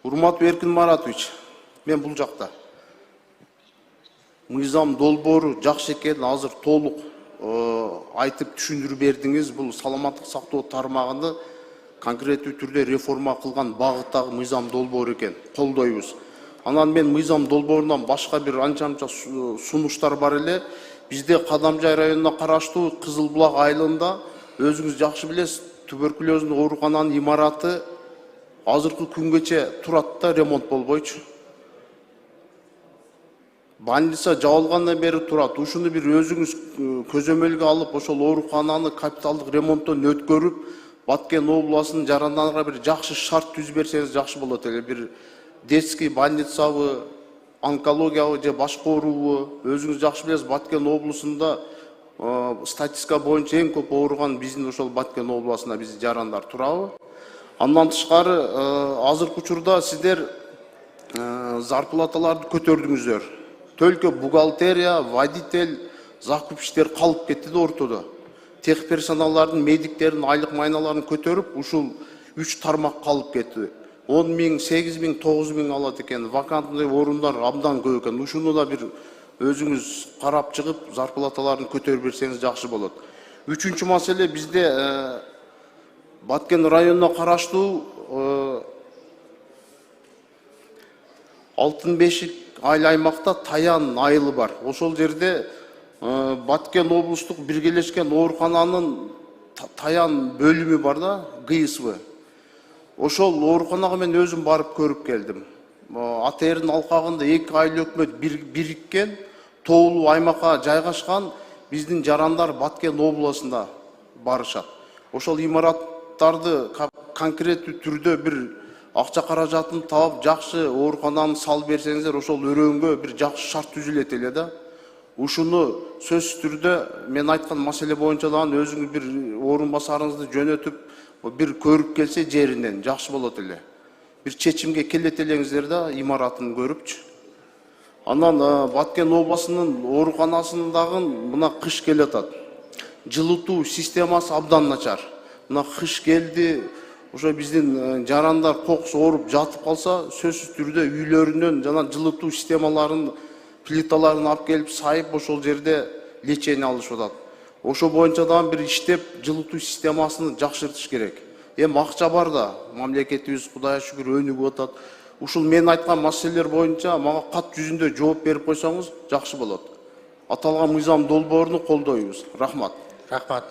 Урматтуу Эркин Маратович, мен бул жакта. Мыйзам долбоору жакшы экенин азыр толук айтып түшүндүрүп бердиңиз. Бул саламаттык сактоо тармагында конкреттүү түрдө реформа кылган багыттагы мыйзам долбоору экен. Колдойбуз. Анан мен мыйзам долбоорунан башка бир анча-мынча сунуштар бар эле. Бизде Кадамжай районуна караштуу Кызыл Булак айылында өзүңүз жакшы билесиз, туберкулездин оорукананын имараты азыркы күнгөчө турат да, ремонт болбойчу. Больница жабылгандан бери турат. Ушуну бир өзүңүз көзөмөлгө алып, ошол оорукананы капиталдык ремонттон өткөрүп, Баткен областынын жарандарга бир жакшы шарт түзүп берсеңиз жакшы болот эле. Бир детский больницабы, онкологиябы же башка оорубу, өзүңүз жакшы билесиз, Баткен облусунда статистика боюнча эң көп ооруган биздин ошол Баткен областында биз жарандар турабы. Андан тышкары азыркы учурда сиздер зарплаталарды көтөрдүңүздөр. Только бухгалтерия, водитель, закупщиктер калып кетти да ортодо. Тех персоналдардын, медиктердин айлык майналарын көтөрүп, ушул 3 тармак калып кетти. 10 миң, 8 миң, 9 миң алат экен. Вакантный орундар абдан көп экен. Ушуну да бир өзүңүз карап чыгып, зарплаталарын көтөрүп берсеңиз жакшы болот. Үчүнчү маселе, бизде Баткен районуна караштуу Алтын Бешик айыл аймакта Таян айылы бар. Ошол жерде Баткен облустук биргелешкен оорукананын Таян бөлүмү бар да, ГСВ. Ошол ооруканага мен өзүм барып көрүп келдим. АТРдин алкагында 2 айыл өкмөт бириккен, тоолуу аймакка жайгашкан биздин жарандар Баткен областында барышат. Ошол имараттарды конкреттүү түрдө бир акча каражатын таап, жакшы оорукананы салып берсеңиздер, ошол өрөөнгө бир жакшы шарт түзүлөт эле да. Ушуну сөзсүз түрдө мен айткан маселе боюнча дагы өзүңүз бир орун басарыңызды жөнөтүп, бир көрүп келсе жеринен жакшы болот эле. Бир чечимге келет элеңиздер да, имаратын көрүпчү. Анан Баткен областынын ооруканасындагы мына кыш келатат. Жылытуу системасы абдан начар. Мына кыш келди, ошо биздин жарандар кокус ооруп жатып калса, сөзсүз түрдө үйлөрүнөн жана жылытуу системаларын, плиталарын алып келип сайып, ошол жерде лечение алышып атат. Ошо боюнча дагы бир иштеп, жылытуу системасын жакшыртыш керек. Эми акча бар да, мамлекетибиз Кудайга шүгүр өнүгүп атат. Ушул мен айткан маселелер боюнча мага кат жүзүндө жооп берип койсоңуз жакшы болот. Аталган мыйзам долбоорун колдойбуз. Рахмат. Рахмат.